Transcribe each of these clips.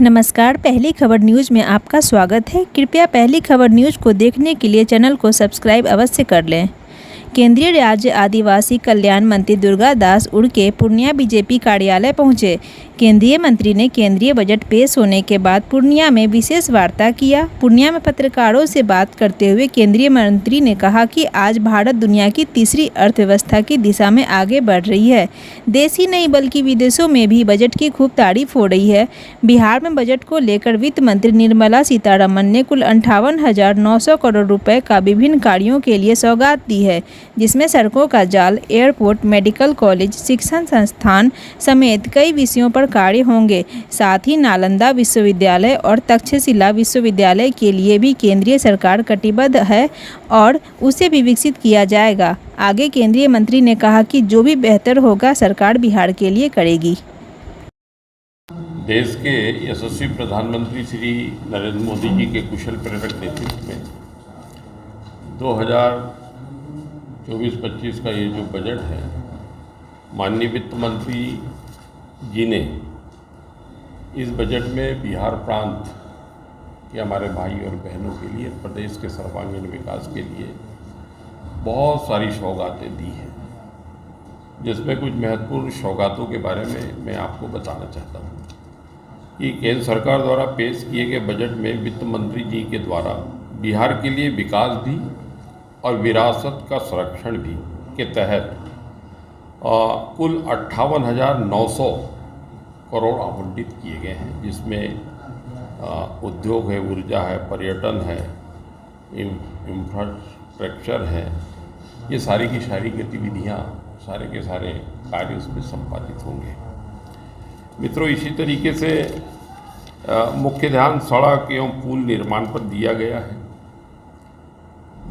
नमस्कार, पहली खबर न्यूज़ में आपका स्वागत है। कृपया पहली खबर न्यूज़ को देखने के लिए चैनल को सब्सक्राइब अवश्य कर लें। केंद्रीय राज्य आदिवासी कल्याण मंत्री दुर्गादास उइके पूर्णिया बीजेपी कार्यालय पहुंचे। केंद्रीय मंत्री ने केंद्रीय बजट पेश होने के बाद पूर्णिया में विशेष वार्ता किया। पूर्णिया में पत्रकारों से बात करते हुए केंद्रीय मंत्री ने कहा कि आज भारत दुनिया की तीसरी अर्थव्यवस्था की दिशा में आगे बढ़ रही है। देश ही नहीं बल्कि विदेशों में भी बजट की खूब तारीफ हो रही है। बिहार में बजट को लेकर वित्त मंत्री निर्मला सीतारमण ने कुल 58,900 करोड़ रुपए का विभिन्न कार्यों के लिए सौगात दी है, जिसमें सड़कों का जाल, एयरपोर्ट, मेडिकल कॉलेज, शिक्षण संस्थान समेत कई विषयों पर कार्य होंगे। साथ ही नालंदा विश्वविद्यालय और तक्षशिला विश्वविद्यालय के लिए भी केंद्रीय सरकार कटिबद्ध है और उसे भी विकसित किया जाएगा। आगे केंद्रीय मंत्री ने कहा कि जो भी बेहतर होगा सरकार बिहार के लिए करेगी। देश के यशस्वी प्रधानमंत्री श्री नरेंद्र मोदी जी के कुशल प्रेरक नेतृत्व में 2024-25 का ये जो बजट है, माननीय वित्त मंत्री जी ने इस बजट में बिहार प्रांत के हमारे भाई और बहनों के लिए, प्रदेश के सर्वांगीण विकास के लिए बहुत सारी सौगातें दी हैं, जिसमें कुछ महत्वपूर्ण सौगातों के बारे में मैं आपको बताना चाहता हूँ कि केंद्र सरकार द्वारा पेश किए गए बजट में वित्त मंत्री जी के द्वारा बिहार के लिए विकास भी और विरासत का संरक्षण भी के तहत कुल 58,900 करोड़ आवंटित किए गए हैं, जिसमें उद्योग है, ऊर्जा है, पर्यटन है, इंफ्रास्ट्रक्चर है। ये सारी की सारी गतिविधियाँ, सारे के सारे कार्य उसमें संपादित होंगे। मित्रों, इसी तरीके से मुख्य ध्यान सड़क एवं पुल निर्माण पर दिया गया है,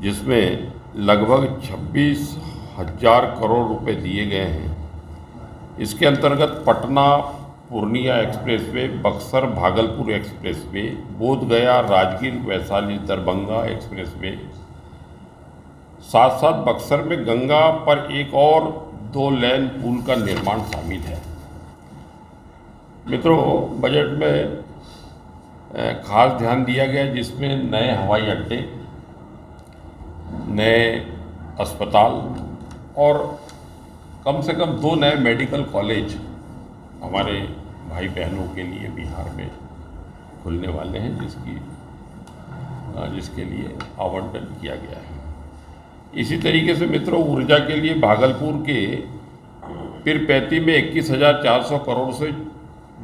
जिसमें लगभग 26,000 करोड़ रुपए दिए गए हैं। इसके अंतर्गत पटना पूर्णिया एक्सप्रेसवे, बक्सर भागलपुर एक्सप्रेसवे, बोध गया राजगीर वैशाली दरभंगा एक्सप्रेसवे, साथ साथ बक्सर में गंगा पर एक और 2 लेन पुल का निर्माण शामिल है। मित्रों, बजट में खास ध्यान दिया गया, जिसमें नए हवाई अड्डे, नए अस्पताल और कम से कम 2 नए मेडिकल कॉलेज हमारे भाई बहनों के लिए बिहार में खुलने वाले हैं, जिसके लिए आवंटन किया गया है। इसी तरीके से मित्रों, ऊर्जा के लिए भागलपुर के पीरपैंती में 21,400 करोड़ से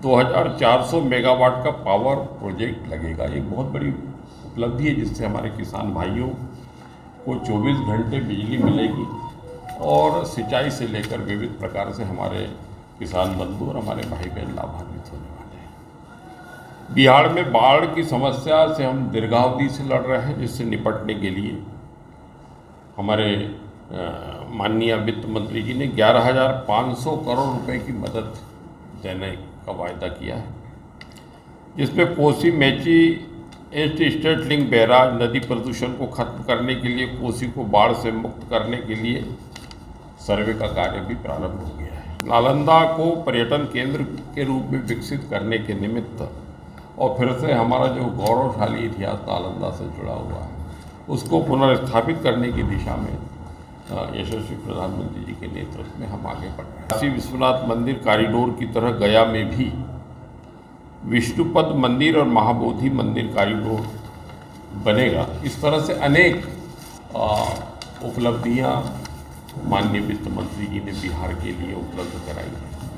2,400 मेगावाट का पावर प्रोजेक्ट लगेगा। ये बहुत बड़ी उपलब्धि है, जिससे हमारे किसान भाइयों को 24 घंटे बिजली मिलेगी और सिंचाई से लेकर विविध प्रकार से हमारे किसान बंधु और हमारे भाई बहन लाभान्वित होने वाले हैं। बिहार में बाढ़ की समस्या से हम दीर्घावधि से लड़ रहे हैं, जिससे निपटने के लिए हमारे माननीय वित्त मंत्री जी ने 11,500 करोड़ रुपए की मदद देने का वायदा किया है, जिसमें Kosi Mechi east state link barrage नदी प्रदूषण को खत्म करने के लिए, कोसी को बाढ़ से मुक्त करने के लिए सर्वे का कार्य भी प्रारंभ हो गया है। नालंदा को पर्यटन केंद्र के रूप में विकसित करने के निमित्त और फिर से हमारा जो गौरवशाली इतिहास नालंदा से जुड़ा हुआ है, उसको पुनर्स्थापित करने की दिशा में यशस्वी प्रधानमंत्री जी के नेतृत्व में हम आगे बढ़ रहे हैं। काशी विश्वनाथ मंदिर कॉरिडोर की तरह गया में भी विष्णुपद मंदिर और महाबोधि मंदिर कॉरिडोर बनेगा। इस तरह से अनेक उपलब्धियां माननीय वित्त मंत्री जी ने बिहार के लिए उपलब्ध कराई हैं।